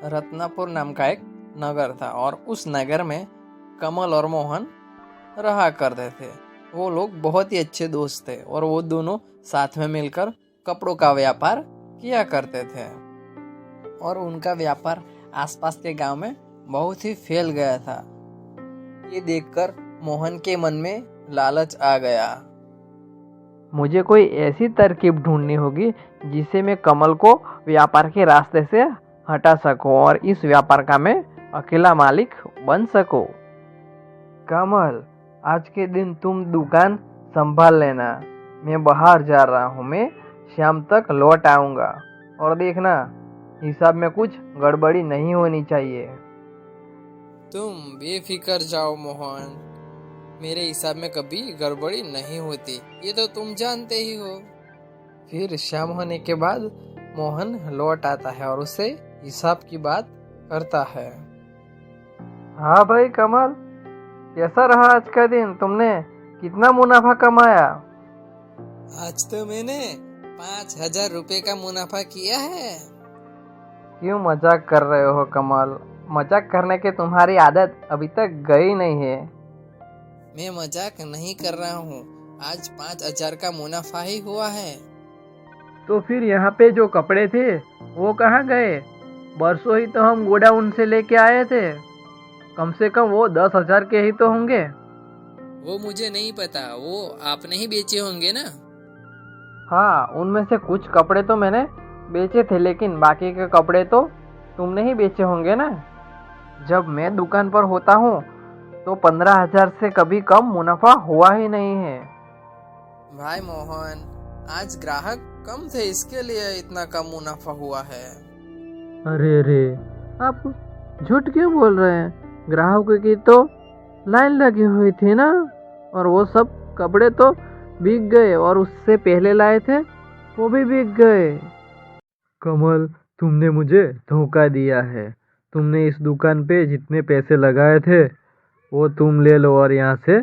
रत्नापुर नाम का एक नगर था और उस नगर में कमल और मोहन रहा करते थे। वो लोग बहुत ही अच्छे दोस्त थे और वो दोनों साथ में मिलकर कपड़ों का व्यापार किया करते थे और उनका व्यापार आसपास के गांव में बहुत ही फैल गया था। ये देखकर मोहन के मन में लालच आ गया। मुझे कोई ऐसी तरकीब ढूंढनी होगी जिससे मैं कमल को व्यापार के रास्ते से हटा सकूं और इस व्यापार का मैं अकेला मालिक बन सकूं। कमल, आज के दिन तुम दुकान संभाल लेना। मैं बाहर जा रहा हूँ। मैं शाम तक लौट आऊँगा और देखना हिसाब में कुछ गड़बड़ी नहीं होनी चाहिए। तुम बेफिक्र जाओ मोहन, मेरे हिसाब में कभी गड़बड़ी नहीं होती, ये तो तुम जानते ही हो। फिर शाम होने के बाद मोहन लौट आता है और उससे हिसाब की बात करता है। हाँ भाई कमल, कैसा रहा आज का दिन? तुमने कितना मुनाफा कमाया? आज तो मैंने 5,000 रुपए का मुनाफा किया है। क्यों मजाक कर रहे हो कमल? मजाक करने की तुम्हारी आदत अभी तक गई नहीं है। मैं मजाक नहीं कर रहा हूँ, आज 5,000 का मुनाफा ही हुआ है। तो फिर यहाँ पे जो कपड़े थे वो कहाँ गए? परसों ही तो हम गोडाउन से लेके आए थे। कम से कम वो 10,000 के ही तो होंगे। वो मुझे नहीं पता, वो आपने ही बेचे होंगे ना। हाँ, उनमें से कुछ कपड़े तो मैंने बेचे थे, लेकिन बाकी के कपड़े तो तुमने ही बेचे होंगे ना। जब मैं दुकान पर होता हूँ तो 15,000 से कभी कम मुनाफा हुआ ही नहीं है। भाई मोहन, आज ग्राहक कम थे, इसके लिए इतना कम मुनाफा हुआ है। अरे, आप झूठ क्यों बोल रहे हैं? ग्राहकों की तो लाइन लगी हुई थी ना, और वो सब कपड़े तो बिक गए और उससे पहले लाए थे वो भी बिक गए। कमल, तुमने मुझे धोखा दिया है। तुमने इस दुकान पे जितने पैसे लगाए थे वो तुम ले लो और यहाँ से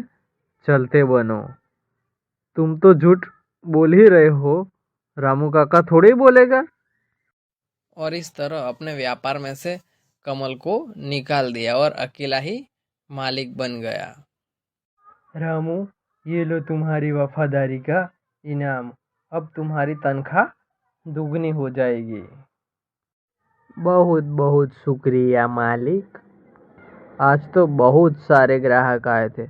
चलते बनो। तुम तो झूठ बोल ही रहे हो। रामू काका थोड़ी ही बोलेगा। और इस तरह अपने व्यापार में से कमल को निकाल दिया और अकेला ही मालिक बन गया। रामू, ये लो तुम्हारी वफादारी का इनाम। अब तुम्हारी तनख्वाह दुगनी हो जाएगी। बहुत बहुत शुक्रिया मालिक। आज तो बहुत सारे ग्राहक आए थे,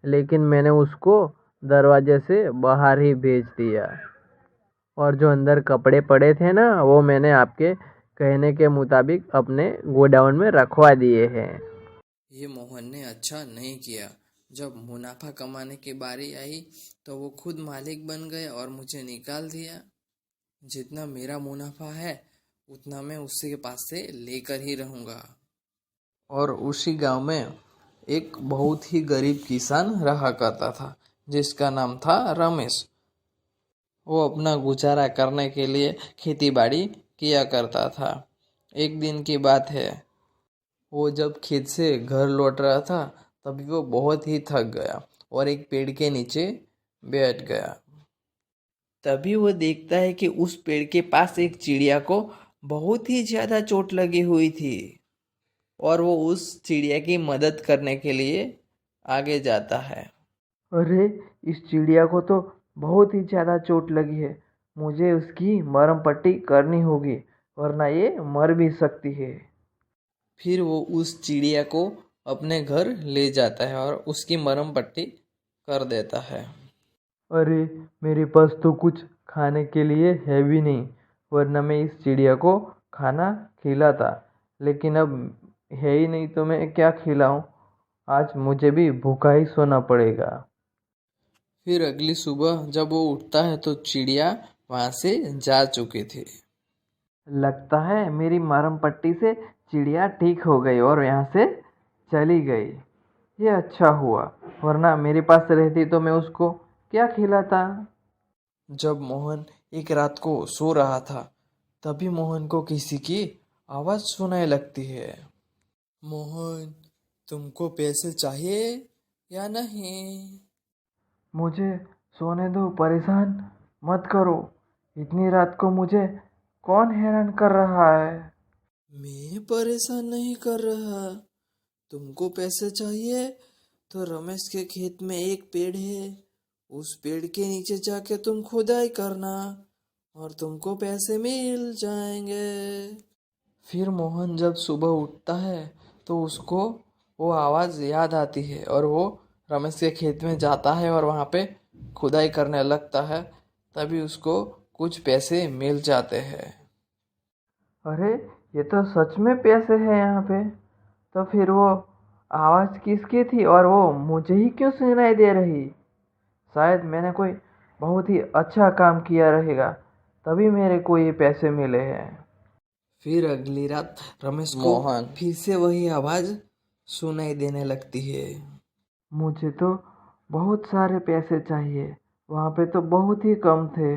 लेकिन मैंने उसको दरवाजे से बाहर ही भेज दिया। और जो अंदर कपड़े पड़े थे ना, वो मैंने आपके कहने के मुताबिक अपने गोडाउन में रखवा दिए हैं। ये मोहन ने अच्छा नहीं किया। जब मुनाफा कमाने की बारी आई तो वो खुद मालिक बन गए और मुझे निकाल दिया। जितना मेरा मुनाफा है उतना मैं उसी के पास से लेकर ही रहूंगा। और उसी गांव में एक बहुत ही गरीब किसान रहा करता था जिसका नाम था रमेश। वो अपना गुजारा करने के लिए खेती बाड़ी किया करता था। एक दिन की बात है, वो जब खेत से घर लौट रहा था तभी वो बहुत ही थक गया और एक पेड़ के नीचे बैठ गया। तभी वो देखता है कि उस पेड़ के पास एक चिड़िया को बहुत ही ज्यादा चोट लगी हुई थी और वो उस चिड़िया की मदद करने के लिए आगे जाता है। अरे, इस चिड़िया को तो बहुत ही ज़्यादा चोट लगी है। मुझे उसकी मरहम पट्टी करनी होगी, वरना ये मर भी सकती है। फिर वो उस चिड़िया को अपने घर ले जाता है और उसकी मरहम पट्टी कर देता है। अरे, मेरे पास तो कुछ खाने के लिए है भी नहीं, वरना मैं इस चिड़िया को खाना खिलाता। लेकिन अब है ही नहीं तो मैं क्या खिलाऊं? आज मुझे भी भूखा ही सोना पड़ेगा। फिर अगली सुबह जब वो उठता है तो चिड़िया वहां से जा चुकी थी। लगता है मेरी मरहम पट्टी से चिड़िया ठीक हो गई और यहाँ से चली गई। ये अच्छा हुआ, वरना मेरे पास रहती तो मैं उसको क्या खिलाता। जब मोहन एक रात को सो रहा था तभी मोहन को किसी की आवाज सुनाई लगती है। मोहन, तुमको पैसे चाहिए या नहीं? मुझे सोने दो, परेशान मत करो। इतनी रात को मुझे कौन हैरान कर रहा है? मैं परेशान नहीं कर रहा। तुमको पैसे चाहिए तो रमेश के खेत में एक पेड़ है, उस पेड़ के नीचे जाके तुम खुदाई करना और तुमको पैसे मिल जाएंगे। फिर मोहन जब सुबह उठता है तो उसको वो आवाज़ याद आती है और वो रमेश के खेत में जाता है और वहाँ पे खुदाई करने लगता है। तभी उसको कुछ पैसे मिल जाते हैं। अरे, ये तो सच में पैसे हैं यहाँ पे। तो फिर वो आवाज़ किसकी थी और वो मुझे ही क्यों सुनाई दे रही? शायद मैंने कोई बहुत ही अच्छा काम किया रहेगा, तभी मेरे को ये पैसे मिले हैं। फिर अगली रात रमेश को मोहन फिर से वही आवाज़ सुनाई देने लगती है। मुझे तो बहुत सारे पैसे चाहिए, वहाँ पे तो बहुत ही कम थे।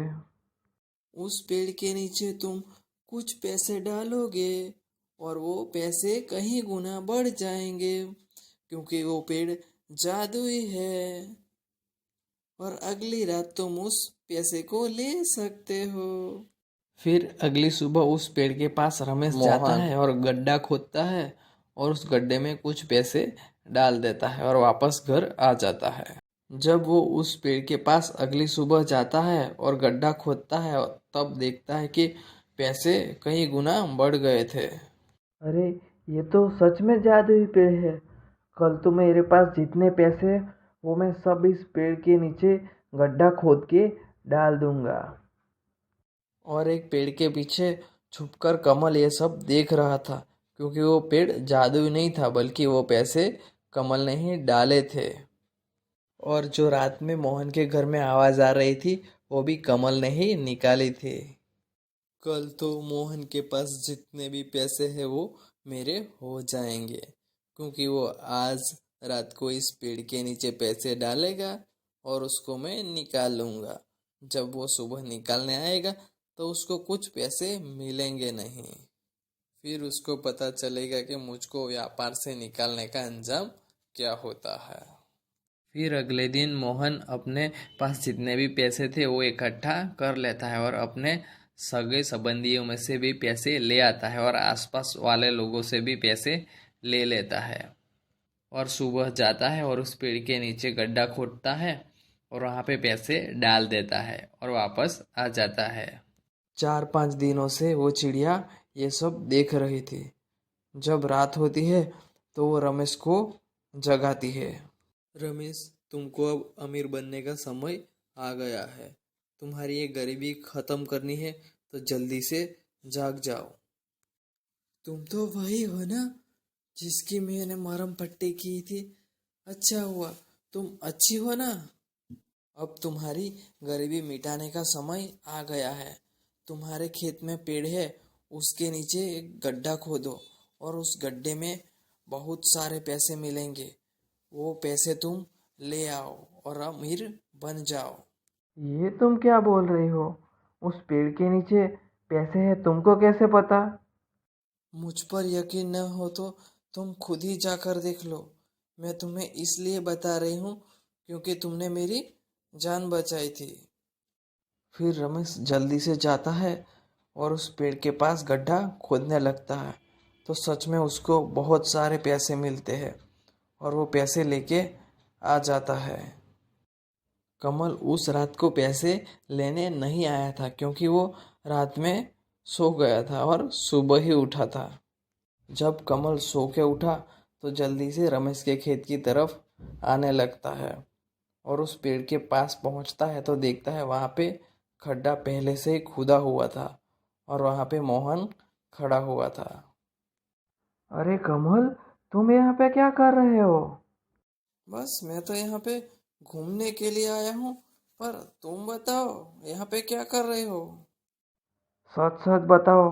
उस पेड़ के नीचे तुम कुछ पैसे डालोगे और वो पैसे कहीं गुना बढ़ जाएंगे, क्योंकि वो पेड़ जादुई है। और अगली रात तुम उस पैसे को ले सकते हो। फिर अगली सुबह उस पेड़ के पास रमेश जाता है और गड्ढा खोदता है और उस गड्ढे में कुछ पैसे डाल देता है और वापस घर आ जाता है। जब वो उस पेड़ के पास अगली सुबह जाता है और गड्ढा खोदता है तब देखता है कि पैसे कई गुना बढ़ गए थे। अरे, ये तो सच में जादुई पेड़ है। कल तो मेरे पास जितने पैसे हैं, वो मैं सब इस पेड़ के नीचे गड्ढा खोद के डाल दूंगा। और एक पेड़ के पीछे छुपकर कमल ये सब देख रहा था, क्योंकि वो पेड़ जादुई नहीं था बल्कि वो पैसे कमल ने ही डाले थे। और जो रात में मोहन के घर में आवाज आ रही थी वो भी कमल ने ही निकाली थी। कल तो मोहन के पास जितने भी पैसे हैं वो मेरे हो जाएंगे, क्योंकि वो आज रात को इस पेड़ के नीचे पैसे डालेगा और उसको मैं निकाल लूँगा। जब वो सुबह निकालने आएगा तो उसको कुछ पैसे मिलेंगे नहीं। फिर उसको पता चलेगा कि मुझको व्यापार से निकालने का अंजाम क्या होता है। फिर अगले दिन मोहन अपने पास जितने भी पैसे थे वो इकट्ठा कर लेता है और अपने सगे संबंधियों में से भी पैसे ले आता है और आसपास वाले लोगों से भी पैसे ले लेता है। और सुबह जाता है और उस पेड़ के नीचे गड्ढा खोदता है और वहाँ पे पैसे डाल देता है और वापस आ जाता है। 4-5 दिनों से वो चिड़िया ये सब देख रही थी। जब रात होती है तो वो रमेश को जगाती है। रमेश, तुमको अब अमीर बनने का समय आ गया है। तुम्हारी ये गरीबी खत्म करनी है तो जल्दी से जाग जाओ। तुम तो वही हो ना जिसकी मैंने मरहम पट्टी की थी। अच्छा हुआ तुम अच्छी हो ना। अब तुम्हारी गरीबी मिटाने का समय आ गया है। तुम्हारे खेत में पेड़ है, उसके नीचे एक गड्ढा खोदो और उस गड्ढे में बहुत सारे पैसे मिलेंगे। वो पैसे तुम ले आओ और अमीर बन जाओ। ये तुम क्या बोल रही हो? उस पेड़ के नीचे पैसे हैं, तुमको कैसे पता? मुझ पर यकीन न हो तो तुम खुद ही जाकर देख लो। मैं तुम्हें इसलिए बता रही हूँ क्योंकि तुमने मेरी जान बचाई थी। फिर रमेश जल्दी से जाता है और उस पेड़ के पास गड्ढा खोदने लगता है। तो सच में उसको बहुत सारे पैसे मिलते हैं और वो पैसे लेके आ जाता है। कमल उस रात को पैसे लेने नहीं आया था, क्योंकि वो रात में सो गया था और सुबह ही उठा था। जब कमल सो के उठा तो जल्दी से रमेश के खेत की तरफ आने लगता है और उस पेड़ के पास पहुंचता है तो देखता है वहाँ पे खड्डा पहले से ही खुदा हुआ था और वहाँ पे मोहन खड़ा हुआ था। अरे कमल, तुम यहाँ पे क्या कर रहे हो? बस मैं तो यहाँ पे घूमने के लिए आया हूँ, पर तुम बताओ यहाँ पे क्या कर रहे हो। सच सच बताओ,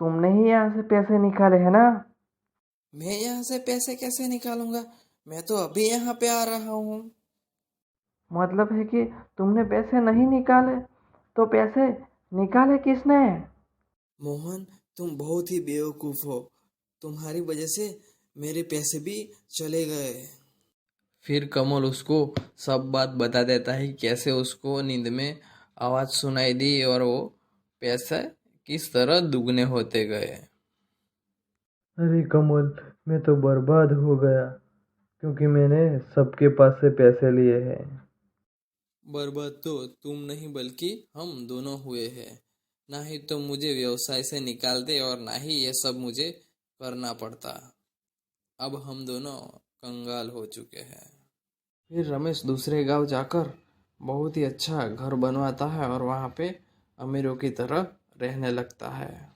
तुमने ही यहाँ से पैसे निकाले हैं ना? मैं यहाँ से पैसे कैसे निकालूंगा, मैं तो अभी यहाँ पे आ रहा हूँ। मतलब है कि तुमने पैसे नहीं निकाले, तो पैसे निकाले किसने? मोहन, तुम बहुत ही बेवकूफ़ हो। तुम्हारी वजह से मेरे पैसे भी चले गए। फिर कमल उसको सब बात बता देता है कि कैसे उसको नींद में आवाज़ सुनाई दी और वो पैसे किस तरह दुगने होते गए। अरे कमल, मैं तो बर्बाद हो गया क्योंकि मैंने सबके पास से पैसे लिए हैं। बर्बाद तो तुम नहीं बल्कि हम दोनों हुए हैं। ना ही तो मुझे व्यवसाय से निकाल दे और ना ही ये सब मुझे करना पड़ता। अब हम दोनों कंगाल हो चुके हैं। फिर रमेश दूसरे गांव जाकर बहुत ही अच्छा घर बनवाता है और वहाँ पे अमीरों की तरह रहने लगता है।